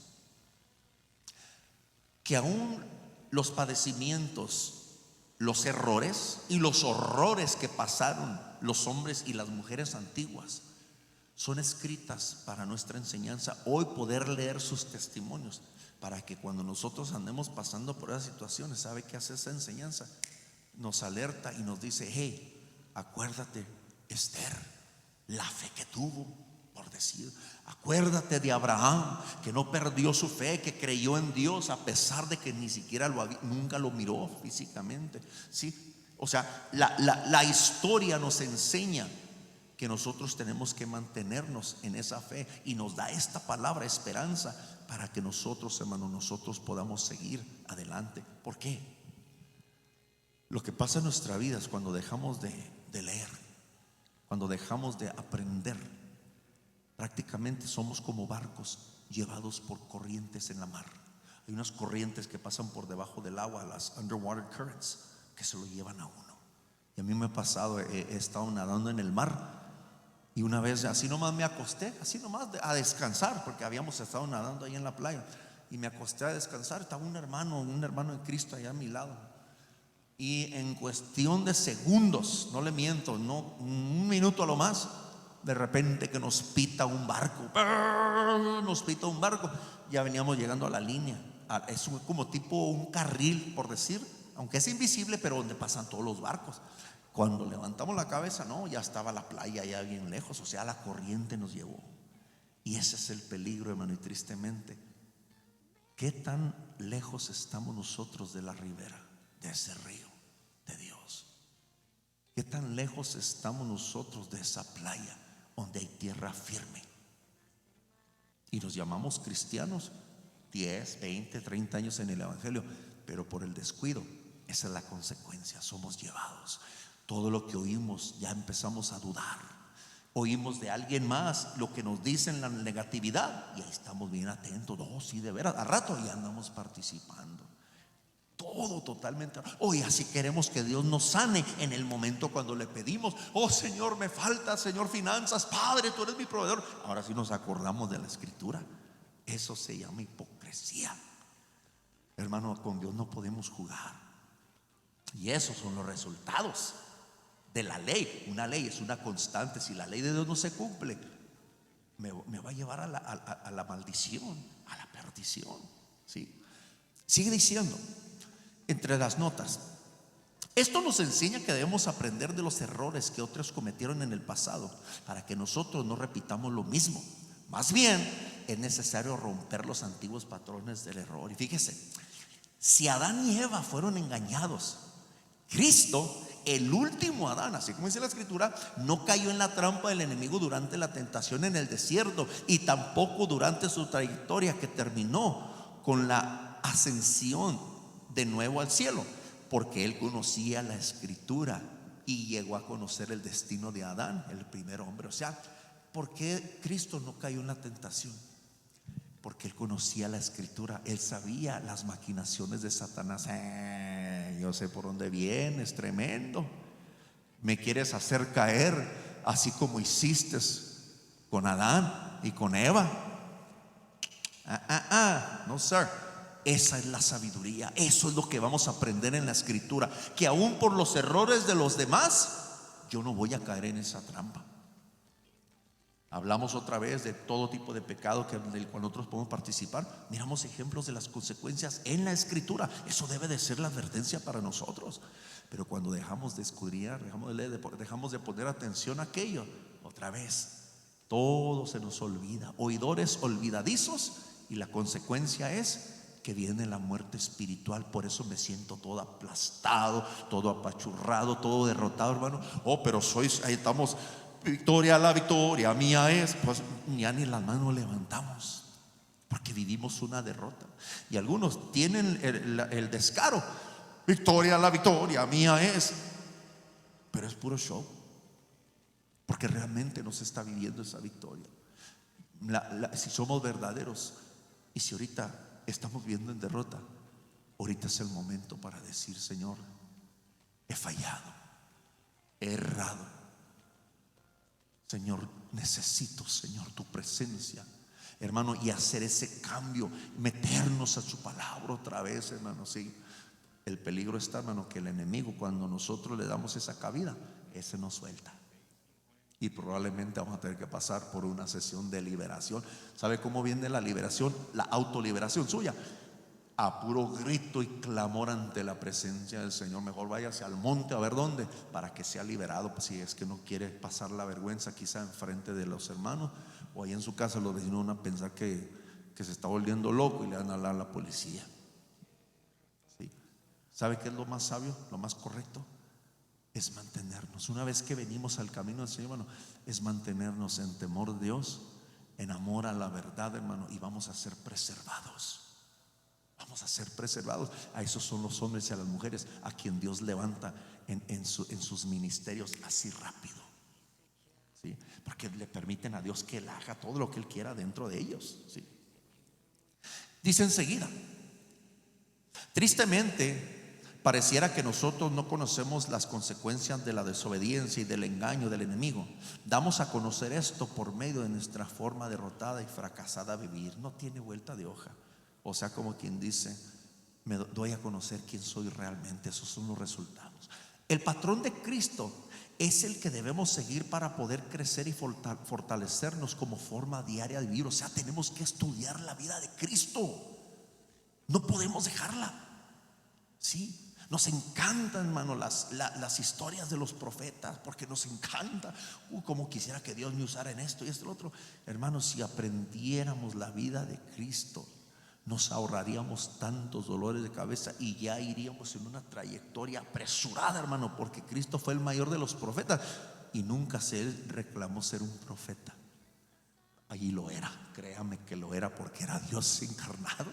que aún los padecimientos, los errores y los horrores que pasaron los hombres y las mujeres antiguas son escritas para nuestra enseñanza. Hoy poder leer sus testimonios, para que cuando nosotros andemos pasando por esas situaciones, ¿sabe qué hace esa enseñanza? Nos alerta y nos dice: hey, acuérdate Esther, la fe que tuvo, por decir. Acuérdate de Abraham, que no perdió su fe, que creyó en Dios a pesar de que ni siquiera nunca lo miró físicamente. ¿Sí? O sea, la historia nos enseña que nosotros tenemos que mantenernos en esa fe, y nos da esta palabra esperanza para que nosotros, hermanos, nosotros podamos seguir adelante. ¿Por qué? Lo que pasa en nuestra vida es cuando dejamos de leer, cuando dejamos de aprender, prácticamente somos como barcos llevados por corrientes en la mar. Hay unas corrientes que pasan por debajo del agua, las underwater currents, que se lo llevan a uno. Y a mí me ha pasado, he estado nadando en el mar, y una vez así nomás me acosté, así nomás a descansar, porque habíamos estado nadando ahí en la playa, y me acosté a descansar. Estaba un hermano en Cristo allá a mi lado, Y en cuestión de segundos, no le miento, no, un minuto a lo más, de repente que nos pita un barco, nos pita un barco. Ya veníamos llegando a la línea. Es como tipo un carril, por decir, aunque es invisible, pero donde pasan todos los barcos. Cuando levantamos la cabeza, no, ya estaba la playa ya bien lejos, o sea, la corriente nos llevó. Y ese es el peligro, hermano, y tristemente, ¿qué tan lejos estamos nosotros de la ribera, de ese río de Dios? ¿Qué tan lejos estamos nosotros de esa playa donde hay tierra firme? Y nos llamamos cristianos, 10, 20, 30 años en el evangelio, pero por el descuido, esa es la consecuencia, somos llevados. Todo lo que oímos ya empezamos a dudar. Oímos de alguien más lo que nos dicen, la negatividad, y ahí estamos bien atentos. No, sí, de veras, al rato ya andamos participando. Todo totalmente. Hoy así queremos que Dios nos sane en el momento cuando le pedimos: oh Señor, me falta, Señor, finanzas. Padre, tú eres mi proveedor. Ahora sí nos acordamos de la escritura. Eso se llama hipocresía. Hermano, con Dios no podemos jugar. Y esos son los resultados de la ley. Una ley es una constante. Si la ley de Dios no se cumple, me va a llevar a la maldición, a la perdición. ¿Sí? Sigue diciendo entre las notas: esto nos enseña que debemos aprender de los errores que otros cometieron en el pasado, para que nosotros no repitamos lo mismo. Más bien, es necesario romper los antiguos patrones del error. Y fíjese, si Adán y Eva fueron engañados, Cristo, el último Adán, así como dice la escritura, no cayó en la trampa del enemigo durante la tentación en el desierto, y tampoco durante su trayectoria que terminó con la ascensión de nuevo al cielo, porque él conocía la escritura y llegó a conocer el destino de Adán, el primer hombre. O sea, ¿por qué Cristo no cayó en la tentación? Porque él conocía la escritura, él sabía las maquinaciones de Satanás. Yo sé por dónde vienes, tremendo. Me quieres hacer caer así como hiciste con Adán y con Eva. No, sir. Esa es la sabiduría. Eso es lo que vamos a aprender en la escritura, que aún por los errores de los demás, yo no voy a caer en esa trampa. Hablamos otra vez de todo tipo de pecado del cual nosotros podemos participar. Miramos ejemplos de las consecuencias en la escritura. Eso debe de ser la advertencia para nosotros. Pero cuando dejamos de escudriñar, dejamos de leer, dejamos de poner atención a aquello, otra vez todo se nos olvida. Oidores olvidadizos, y la consecuencia es que viene la muerte espiritual. Por eso me siento todo aplastado, todo apachurrado, todo derrotado, hermano. Oh, pero ahí estamos. Victoria, la victoria mía es. Pues ya ni las manos levantamos, porque vivimos una derrota. Y algunos tienen el descaro: victoria, la victoria mía es. Pero es puro show, porque realmente no se está viviendo esa victoria. Si somos verdaderos, y si ahorita estamos viviendo en derrota, ahorita es el momento para decir: Señor, he fallado, he errado. Señor, necesito, Señor, tu presencia, hermano, y hacer ese cambio, meternos a su palabra otra vez, hermano. Sí, el peligro está, hermano, que el enemigo, cuando nosotros le damos esa cabida, ese nos suelta, y probablemente vamos a tener que pasar por una sesión de liberación. ¿Sabe cómo viene la liberación? La autoliberación suya: a puro grito y clamor ante la presencia del Señor. Mejor váyase al monte a ver dónde, para que sea liberado, pues si es que no quiere pasar la vergüenza, quizá enfrente de los hermanos, o ahí en su casa los vecinos van a pensar que se está volviendo loco y le van a hablar a la policía. ¿Sí? ¿Sabe qué es lo más sabio? Lo más correcto es mantenernos, una vez que venimos al camino del Señor, hermano, es mantenernos en temor de Dios, en amor a la verdad, hermano, y vamos a ser preservados. Vamos a ser preservados. A esos son los hombres y a las mujeres a quien Dios levanta en sus ministerios así rápido, ¿sí? Porque le permiten a Dios que Él haga todo lo que Él quiera dentro de ellos, ¿sí? Dice enseguida: tristemente, pareciera que nosotros no conocemos las consecuencias de la desobediencia y del engaño del enemigo. Damos a conocer esto por medio de nuestra forma derrotada y fracasada de vivir. No tiene vuelta de hoja. O sea, como quien dice: me doy a conocer quién soy realmente. Esos son los resultados. El patrón de Cristo es el que debemos seguir para poder crecer y fortalecernos como forma diaria de vivir. O sea, tenemos que estudiar la vida de Cristo. No podemos dejarla. Sí. Nos encantan, hermano, las historias de los profetas, porque nos encanta. Como quisiera que Dios me usara en esto y esto y lo otro. Hermanos, si aprendiéramos la vida de Cristo, nos ahorraríamos tantos dolores de cabeza y ya iríamos en una trayectoria apresurada, hermano, porque Cristo fue el mayor de los profetas y nunca se reclamó ser un profeta. Allí lo era, créame que lo era, porque era Dios encarnado,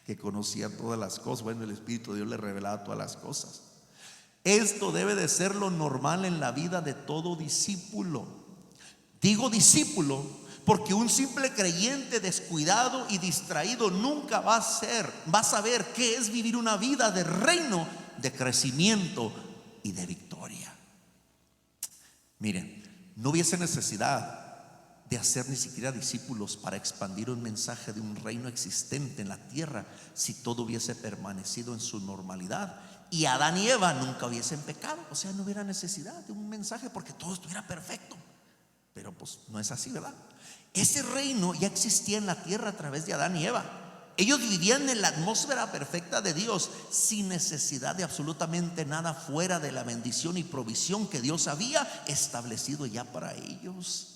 que conocía todas las cosas. Bueno, el Espíritu de Dios le revelaba todas las cosas. Esto debe de ser lo normal en la vida de todo discípulo. Digo discípulo porque un simple creyente descuidado y distraído nunca va a saber qué es vivir una vida de reino, de crecimiento y de victoria. Miren, no hubiese necesidad de hacer ni siquiera discípulos para expandir un mensaje de un reino existente en la tierra si todo hubiese permanecido en su normalidad y Adán y Eva nunca hubiesen pecado. O sea, no hubiera necesidad de un mensaje porque todo estuviera perfecto. Pero pues no es así, ¿verdad? Ese reino ya existía en la tierra a través de Adán y Eva. Ellos vivían en la atmósfera perfecta de Dios, sin necesidad de absolutamente nada fuera de la bendición y provisión que Dios había establecido ya para ellos.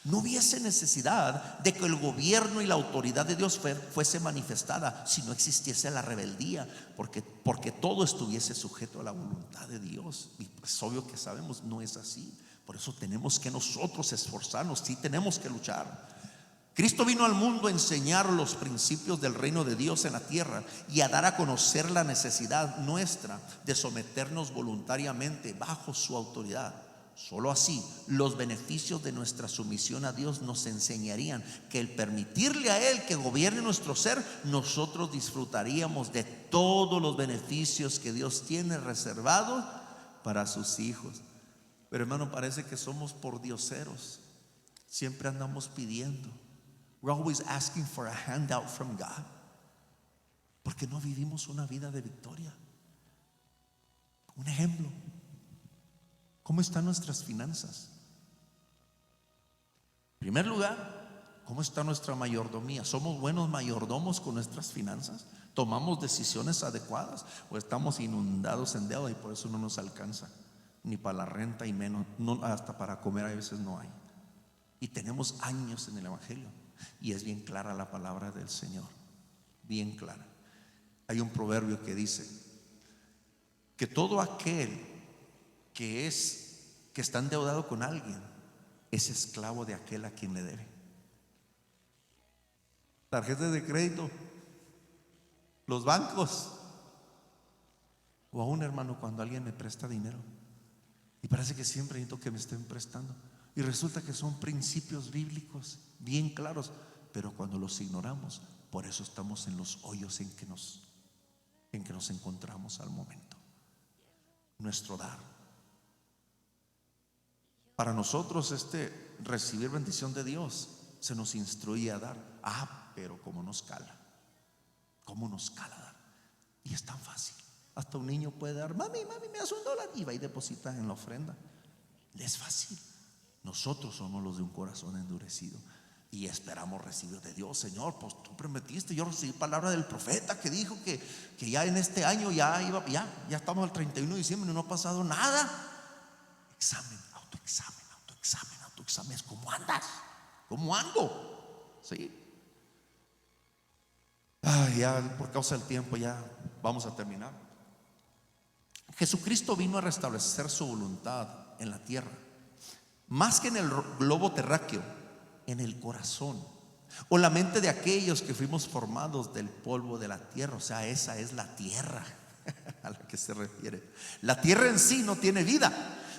No hubiese necesidad de que el gobierno y la autoridad de Dios fuese manifestada si no existiese la rebeldía, porque todo estuviese sujeto a la voluntad de Dios. Y pues obvio que sabemos, no es así. Por eso tenemos que nosotros esforzarnos, sí tenemos que luchar. Cristo vino al mundo a enseñar los principios del reino de Dios en la tierra y a dar a conocer la necesidad nuestra de someternos voluntariamente bajo su autoridad. Solo así los beneficios de nuestra sumisión a Dios nos enseñarían que el permitirle a Él que gobierne nuestro ser, nosotros disfrutaríamos de todos los beneficios que Dios tiene reservados para sus hijos. Pero hermano, parece que somos pordioseros. Siempre andamos pidiendo. We're always asking for a handout from God, porque no vivimos una vida de victoria. Un ejemplo: ¿cómo están nuestras finanzas? En primer lugar, ¿cómo está nuestra mayordomía? ¿Somos buenos mayordomos con nuestras finanzas? ¿Tomamos decisiones adecuadas? ¿O estamos inundados en deuda y por eso no nos alcanza ni para la renta y menos, no, hasta para comer a veces no hay? Y tenemos años en el Evangelio y es bien clara la palabra del Señor, bien clara. Hay un proverbio que dice que todo aquel que está endeudado con alguien es esclavo de aquel a quien le debe. Tarjetas de crédito, los bancos, o aún, hermano, cuando alguien me presta dinero y parece que siempre necesito que me estén prestando, y resulta que son principios bíblicos bien claros, pero cuando los ignoramos, por eso estamos en los hoyos en que nos encontramos al momento. Nuestro dar. Para nosotros recibir bendición de Dios se nos instruye a dar. Pero cómo nos cala dar. Y es tan fácil. Hasta un niño puede dar: mami, me das $1, y va y deposita en la ofrenda. Es fácil. Nosotros somos los de un corazón endurecido y esperamos recibir de Dios. Señor, pues tú prometiste, yo recibí palabra del profeta que dijo que ya en este año ya estamos al 31 de diciembre y no ha pasado nada. Autoexamen. ¿Cómo andas? ¿Cómo ando? Sí. Ya por causa del tiempo ya vamos a terminar. Jesucristo vino a restablecer su voluntad en la tierra, más que en el globo terráqueo, en el corazón o la mente de aquellos que fuimos formados del polvo de la tierra. O sea, esa es la tierra a la que se refiere. La tierra en sí no tiene vida,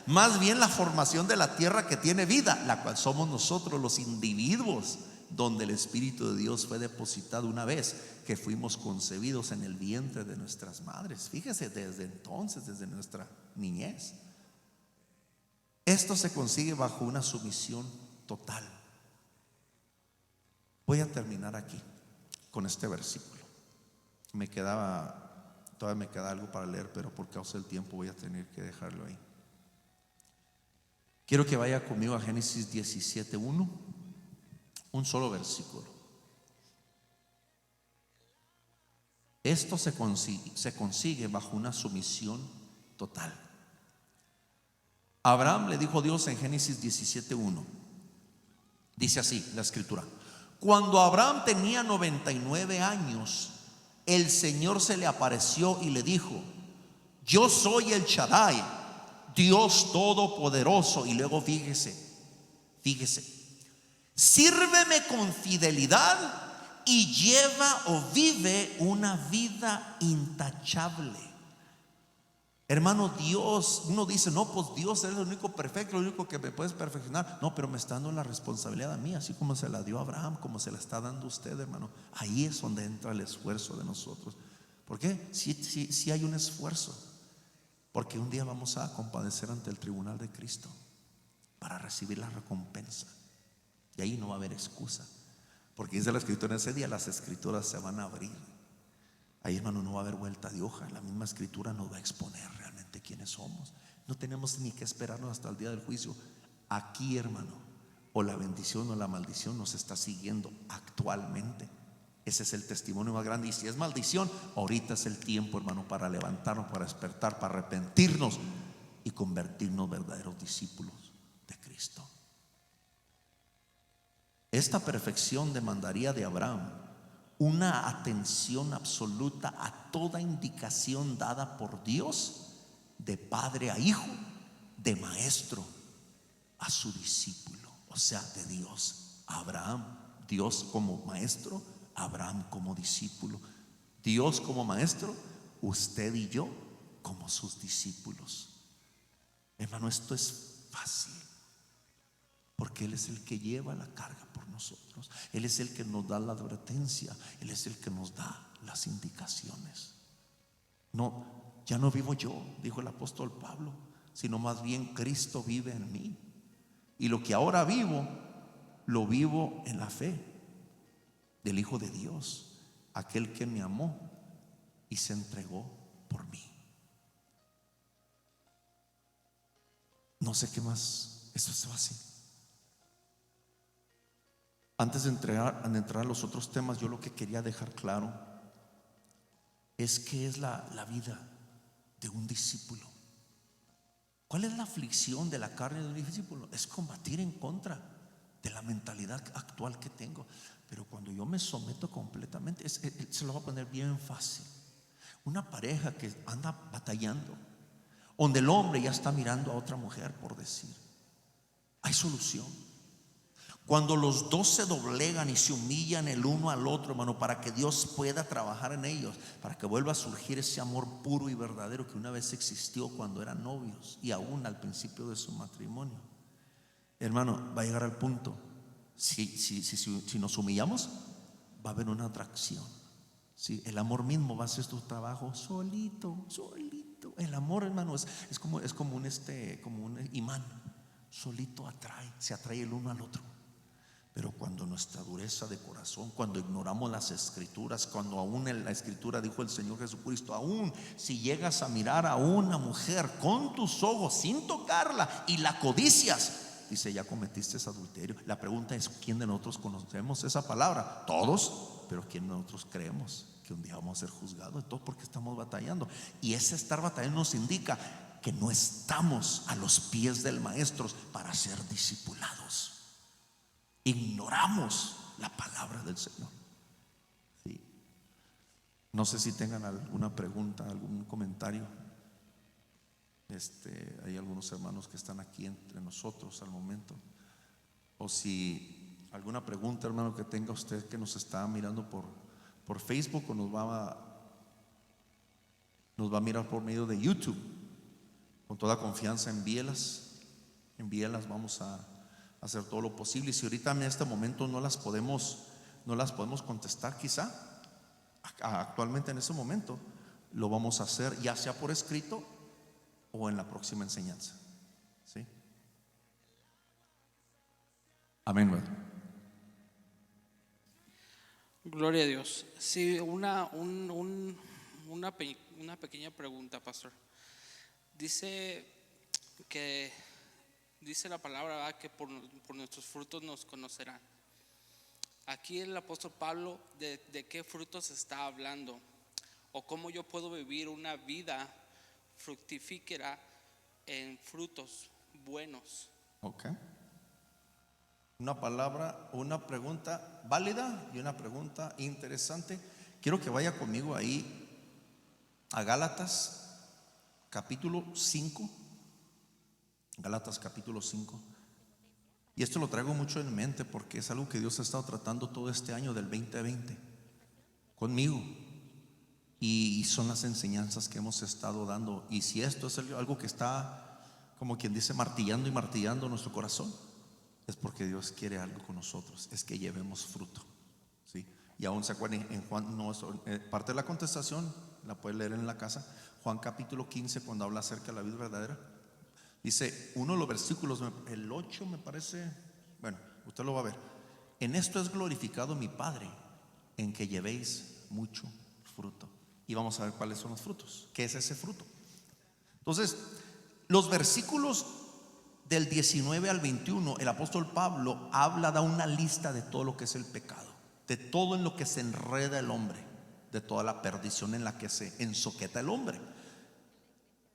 más bien la formación de la tierra que tiene vida, la cual somos nosotros los individuos, donde el Espíritu de Dios fue depositado una vez que fuimos concebidos en el vientre de nuestras madres. Fíjese, desde entonces, desde nuestra niñez. Esto se consigue bajo una sumisión total. Voy a terminar aquí con este versículo. todavía me queda algo para leer, pero por causa del tiempo voy a tener que dejarlo ahí. Quiero que vaya conmigo a Génesis 17:1, un solo versículo. Esto se consigue bajo una sumisión total. Abraham le dijo Dios en Génesis 17:1. Dice así la escritura: cuando Abraham tenía 99 años, el Señor se le apareció y le dijo: yo soy el Shaddai, Dios todopoderoso. Y luego fíjese, sírveme con fidelidad y lleva o vive una vida intachable. Hermano, Dios, uno dice, no, pues Dios es el único perfecto, el único que me puedes perfeccionar. No, pero me está dando la responsabilidad a mí, así como se la dio a Abraham, como se la está dando a usted, hermano. Ahí es donde entra el esfuerzo de nosotros. ¿Por qué? Sí hay un esfuerzo, porque un día vamos a compadecer ante el tribunal de Cristo para recibir la recompensa. Y ahí no va a haber excusa, porque dice la escritura, en ese día las escrituras se van a abrir. Ahí, hermano, no va a haber vuelta de hoja. La misma escritura nos va a exponer realmente quiénes somos. No tenemos ni que esperarnos hasta el día del juicio. Aquí, hermano, o la bendición o la maldición nos está siguiendo actualmente. Ese es el testimonio más grande. Y si es maldición, ahorita es el tiempo, hermano, para levantarnos, para despertar, para arrepentirnos y convertirnos verdaderos discípulos de Cristo. Esta perfección demandaría de Abraham una atención absoluta a toda indicación dada por Dios, de padre a hijo, de maestro a su discípulo. O sea, de Dios a Abraham, Dios como maestro, Abraham como discípulo. Dios como maestro, usted y yo como sus discípulos. Hermano, esto es fácil, porque Él es el que lleva la carga por nosotros. Él es el que nos da la advertencia. Él es el que nos da las indicaciones. No, ya no vivo yo, dijo el apóstol Pablo, sino más bien Cristo vive en mí. Y lo que ahora vivo, lo vivo en la fe del Hijo de Dios, aquel que me amó y se entregó por mí. No sé qué más. Eso es fácil. Antes de entrar a los otros temas, yo lo que quería dejar claro es que es la vida de un discípulo. ¿Cuál es la aflicción de la carne de un discípulo? Es combatir en contra de la mentalidad actual que tengo. Pero cuando yo me someto completamente, se lo voy a poner bien fácil. Una pareja que anda batallando, donde el hombre ya está mirando a otra mujer, por decir, hay solución. Cuando los dos se doblegan y se humillan el uno al otro, hermano, para que Dios pueda trabajar en ellos, para que vuelva a surgir ese amor puro y verdadero que una vez existió cuando eran novios y aún al principio de su matrimonio. Hermano, va a llegar al punto, si nos humillamos, va a haber una atracción. Sí, el amor mismo va a hacer su trabajo solito. El amor, hermano, es como un imán. Solito se atrae el uno al otro. Pero cuando nuestra dureza de corazón, cuando ignoramos las escrituras, cuando aún en la escritura dijo el Señor Jesucristo, aún si llegas a mirar a una mujer con tus ojos sin tocarla y la codicias, dice, ya cometiste adulterio. La pregunta es, ¿quién de nosotros conocemos esa palabra? Todos, pero ¿quién de nosotros creemos que un día vamos a ser juzgados? Todo porque estamos batallando. Y ese estar batallando nos indica que no estamos a los pies del maestro para ser discipulados. Ignoramos la palabra del Señor. Sí. No sé si tengan alguna pregunta, algún comentario. Hay algunos hermanos que están aquí entre nosotros al momento. O si alguna pregunta, hermano, que tenga usted que nos está mirando por Facebook o nos va a mirar por medio de YouTube, con toda confianza envíelas. Vamos a hacer todo lo posible. Y si ahorita en este momento no las podemos contestar, quizá actualmente en ese momento lo vamos a hacer, ya sea por escrito o en la próxima enseñanza. ¿Sí? Amén, brother. Gloria a Dios. Sí, una pequeña pregunta, pastor. Dice que dice la palabra, ¿verdad?, que por nuestros frutos nos conocerán. Aquí el apóstol Pablo, ¿de qué frutos está hablando? ¿O cómo yo puedo vivir una vida fructífera en frutos buenos? Ok. Una palabra, una pregunta válida y una pregunta interesante. Quiero que vaya conmigo ahí a Gálatas capítulo 5. Gálatas capítulo 5. Y esto lo traigo mucho en mente porque es algo que Dios ha estado tratando todo este año del 2020 conmigo. Y son las enseñanzas que hemos estado dando. Y si esto es algo que está, como quien dice, martillando y martillando nuestro corazón, es porque Dios quiere algo con nosotros, es que llevemos fruto, ¿sí? Y aún se acuerdan en Juan, no, parte de la contestación la puede leer en la casa. Juan capítulo 15, cuando habla acerca de la vida verdadera, dice uno de los versículos, el 8 me parece, bueno, usted lo va a ver. En esto es glorificado mi Padre, en que llevéis mucho fruto. Y vamos a ver cuáles son los frutos, qué es ese fruto. Entonces, los versículos del 19 al 21, el apóstol Pablo da una lista de todo lo que es el pecado, de todo en lo que se enreda el hombre, de toda la perdición en la que se ensoqueta el hombre.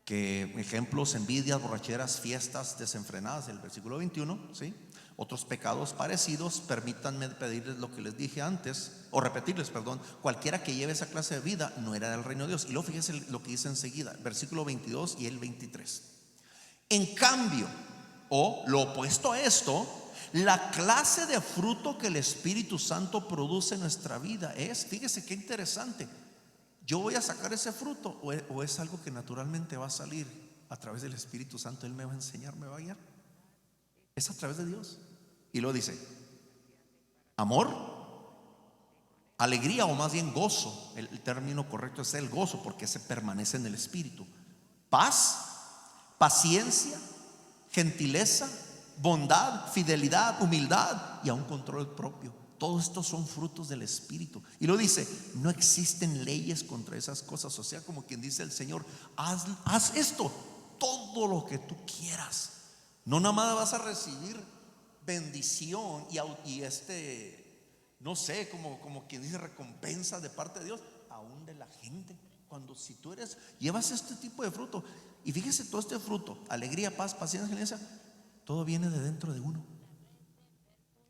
Que ejemplos: envidias, borracheras, fiestas desenfrenadas, el versículo 21, ¿sí? Otros pecados parecidos. Permítanme pedirles lo que les dije antes, o repetirles, perdón: cualquiera que lleve esa clase de vida no era del reino de Dios. Y luego fíjense lo que dice enseguida, versículo 22 y el 23. En cambio, o lo opuesto a esto, la clase de fruto que el Espíritu Santo produce en nuestra vida es, fíjese qué interesante, ¿yo voy a sacar ese fruto o es algo que naturalmente va a salir a través del Espíritu Santo? Él me va a enseñar, me va a guiar. Es a través de Dios. Y luego dice: amor, alegría, o más bien gozo. El término correcto es el gozo, porque se permanece en el Espíritu. Paz, paciencia, gentileza, bondad, fidelidad, humildad y aún control propio. Todos estos son frutos del Espíritu. Y lo dice: no existen leyes contra esas cosas. O sea, como quien dice el Señor: haz esto, todo lo que tú quieras. No nada más vas a recibir bendición y no sé, como quien dice, recompensa de parte de Dios, aún de la gente. Cuando si tú llevas este tipo de fruto, y fíjese, todo este fruto, alegría, paz, paciencia, gentileza, todo viene de dentro de uno.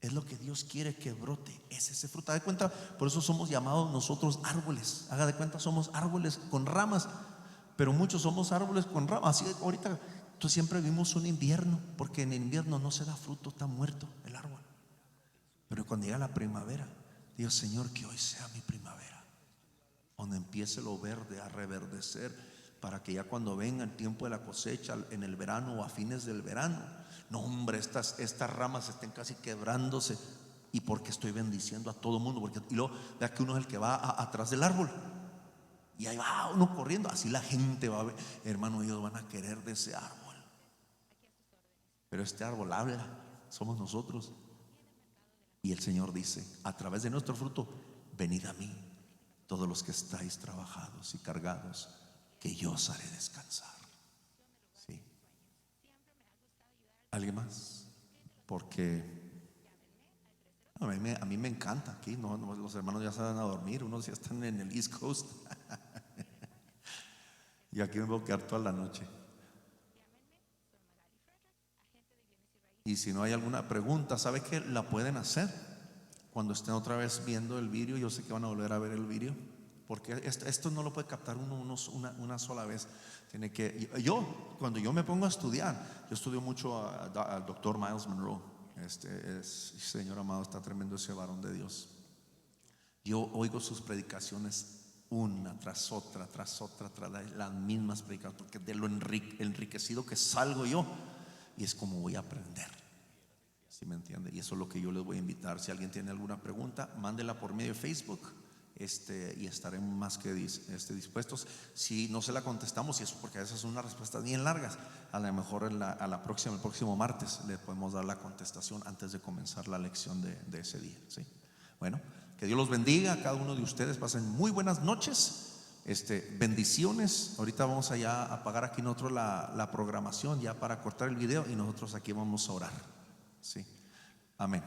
Es lo que Dios quiere que brote, es ese fruto. Haga de cuenta, por eso somos llamados nosotros árboles. Haga de cuenta, somos árboles con ramas, pero muchos somos árboles con ramas. Así ahorita tú siempre vimos un invierno, porque en invierno no se da fruto, está muerto el árbol. Pero cuando llega la primavera, Dios: Señor, que hoy sea mi primavera, donde empiece lo verde a reverdecer, para que ya cuando venga el tiempo de la cosecha en el verano o a fines del verano, no hombre, estas ramas estén casi quebrándose. Y porque estoy bendiciendo a todo mundo, y luego vea que uno es el que va atrás del árbol, y ahí va uno corriendo, así la gente va a ver, hermano, ellos van a querer de ese árbol. Pero este árbol habla, somos nosotros. Y el Señor dice a través de nuestro fruto: venid a mí, todos los que estáis trabajados y cargados, que yo os haré descansar. ¿Sí? ¿Alguien más? Porque a mí me encanta aquí, no, los hermanos ya se van a dormir, unos ya están en el East Coast. Y aquí me voy a quedar toda la noche. Y si no hay alguna pregunta, ¿sabe qué? La pueden hacer cuando estén otra vez viendo el vídeo. Yo sé que van a volver a ver el vídeo, porque esto no lo puede captar una sola vez. Tiene que, cuando yo me pongo a estudiar, yo estudio mucho al doctor Miles Monroe. Señor amado, está tremendo ese varón de Dios. Yo oigo sus predicaciones una tras otra, tras las mismas predicaciones, porque de lo enriquecido que salgo yo, y es como voy a aprender. ¿Sí me entiende? Y eso es lo que yo les voy a invitar. Si alguien tiene alguna pregunta, mándela por medio de Facebook, y estaremos más que dispuestos. Si no se la contestamos, y eso porque a veces son unas respuestas bien largas, a lo mejor el próximo martes le podemos dar la contestación antes de comenzar la lección de ese día, ¿sí? Bueno, Que Dios los bendiga a cada uno de ustedes. Pasen muy buenas noches. Bendiciones. Ahorita vamos allá a apagar aquí nosotros la programación ya para cortar el video y nosotros aquí vamos a orar. Sí. Amén.